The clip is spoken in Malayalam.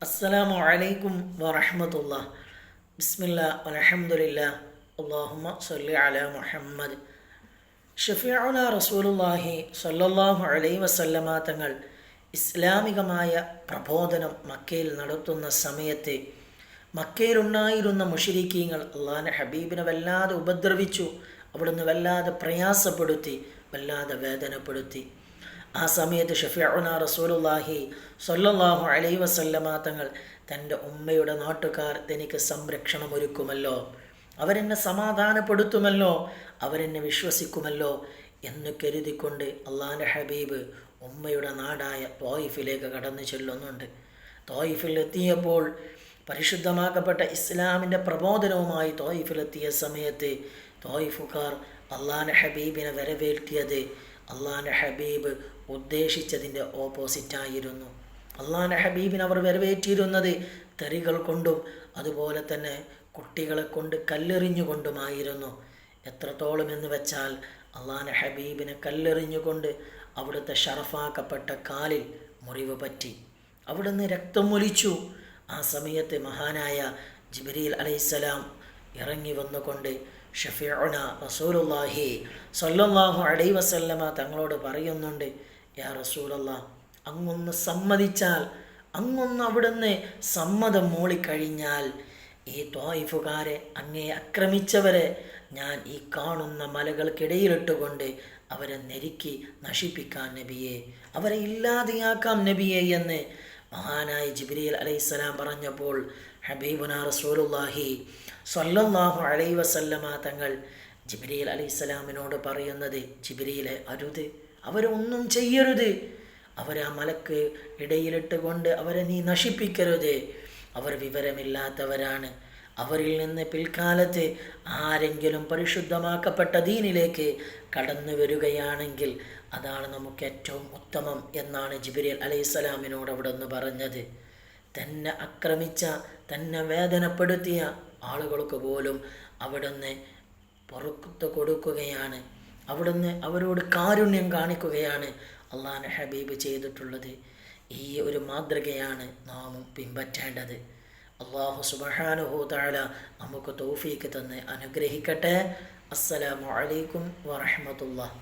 അസ്സലാമു അലൈക്കും വറഹ്മത്തുള്ളാഹി. ബിസ്മില്ലാഹ് വൽഹംദുലില്ലാഹ് അല്ലാഹുമ്മ സ്വല്ലി അലാ മുഹമ്മദ്. ഷഫീഉന റസൂലുള്ളാഹി സ്വല്ലല്ലാഹു അലൈഹി വസല്ലമ തങ്ങൾ ഇസ്ലാമികമായ പ്രബോധനം മക്കയിൽ നടത്തുന്ന സമയത്ത് മക്കയിലുണ്ടായിരുന്ന മുശ്രിക്കീങ്ങൾ അള്ളാഹുവിൻ്റെ ഹബീബിനെ വല്ലാതെ ഉപദ്രവിച്ചു. അവിടുന്ന് വല്ലാതെ പ്രയാസപ്പെടുത്തി, വല്ലാതെ വേദനപ്പെടുത്തി. ആ സമയത്ത് ഷഫീഉന റസൂലുള്ളാഹി സ്വല്ലല്ലാഹു അലൈഹി വസല്ലമ തങ്ങൾ തൻ്റെ ഉമ്മയുടെ നാട്ടുകാർ എനിക്ക് സംരക്ഷണം ഒരുക്കുമല്ലോ, അവരെന്നെ സമാധാനപ്പെടുത്തുമല്ലോ, അവരെന്നെ വിശ്വസിക്കുമല്ലോ എന്ന് കരുതിക്കൊണ്ട് അള്ളാഹിൻ്റെ ഹബീബ് ഉമ്മയുടെ നാടായ ത്വായിഫിലേക്ക് കടന്നു ചെല്ലുന്നുണ്ട്. ത്വായിഫിൽ എത്തിയപ്പോൾ പരിശുദ്ധമാക്കപ്പെട്ട ഇസ്ലാമിൻ്റെ പ്രബോധനവുമായി ത്വായിഫിലെത്തിയ സമയത്ത് ത്വായിഫുകാർ അള്ളാഹിൻ്റെ ഹബീബിനെ വരവേൽക്കിയത് അള്ളാഹിൻ്റെ ഹബീബ് ഉദ്ദേശിച്ചതിൻ്റെ ഓപ്പോസിറ്റായിരുന്നു. അള്ളാഹിൻ്റെ ഹബീബിനെ അവർ വരവേറ്റിരുന്നത് തെറികൾ കൊണ്ടും അതുപോലെ തന്നെ കുട്ടികളെ കൊണ്ട് കല്ലെറിഞ്ഞുകൊണ്ടുമായിരുന്നു. എത്രത്തോളം എന്ന് വെച്ചാൽ അള്ളാഹിൻ്റെ ഹബീബിനെ കല്ലെറിഞ്ഞുകൊണ്ട് അവിടുത്തെ ഷറഫാക്കപ്പെട്ട കാലിൽ മുറിവ് പറ്റി, അവിടുന്ന് രക്തം ഒലിച്ചു. ആ സമയത്ത് മഹാനായ ജിബ്രീൽ അലൈഹിസ്സലാം ഇറങ്ങി വന്നുകൊണ്ട് ഷഫീഉന റസൂലുള്ളാഹി സ്വല്ലല്ലാഹു അലൈഹി വസല്ലമ തങ്ങളോട് പറയുന്നുണ്ട്, യാ റസൂലല്ലാഹ്, അങ്ങൊന്ന് സമ്മതിച്ചാൽ, അങ്ങൊന്ന് അവിടുന്ന് സമ്മതം മൂളിക്കഴിഞ്ഞാൽ ഈ ത്വായിഫുകാരെ, അങ്ങേ ആക്രമിച്ചവരെ ഞാൻ ഈ കാണുന്ന മലകൾക്കിടയിലിട്ടുകൊണ്ട് അവരെ നെരുക്കി നശിപ്പിക്കാൻ നബിയെ, അവരെ ഇല്ലാതെയാക്കാം നബിയെ എന്ന് മഹാനായ ജിബ്രീൽ അലൈഹിസ്സലാം പറഞ്ഞപ്പോൾ ഹബീബുനാ റസൂലുള്ളാഹി സ്വല്ലല്ലാഹു അലൈഹി വസല്ലമ തങ്ങൾ ജിബ്രീൽ അലൈഹിസ്സലാമിനോട് പറയുന്നത്, ജിബ്രീലെ, അരുത്, അവരൊന്നും ചെയ്യരുത്, അവരാ മലക്ക് ഇടയിലിട്ട് കൊണ്ട് അവരെ നീ നശിപ്പിക്കരുത്, അവർ വിവരമില്ലാത്തവരാണ്. അവരിൽ നിന്ന് പിൽക്കാലത്ത് ആരെങ്കിലും പരിശുദ്ധമാക്കപ്പെട്ട ദീനിലേക്ക് കടന്നു വരികയാണെങ്കിൽ അതാണ് നമുക്ക് ഏറ്റവും ഉത്തമം എന്നാണ് ജിബ്രീൽ അലൈഹിസ്സലാമിനോട് അവിടെ നിന്ന് പറഞ്ഞത്. തന്നെ ആക്രമിച്ച, തന്നെ വേദനപ്പെടുത്തിയ ആളുകൾക്ക് പോലും അവിടുന്ന് പുറത്തു കൊടുക്കുകയാണ്, അവിടുന്ന് അവരോട് കാരുണ്യം കാണിക്കുകയാണ് അള്ളാഹുവിൻ്റെ ഹബീബ് ചെയ്തിട്ടുള്ളത്. ഈ ഒരു മാതൃകയാണ് നാമും പിൻപറ്റേണ്ടത്. അല്ലാഹു സുബ്ഹാനഹു തആല നമുക്ക് തൗഫീഖ് തന്ന് അനുഗ്രഹിക്കട്ടെ. അസ്സലാമു അലൈക്കും വറഹ്മത്തുള്ളാഹി.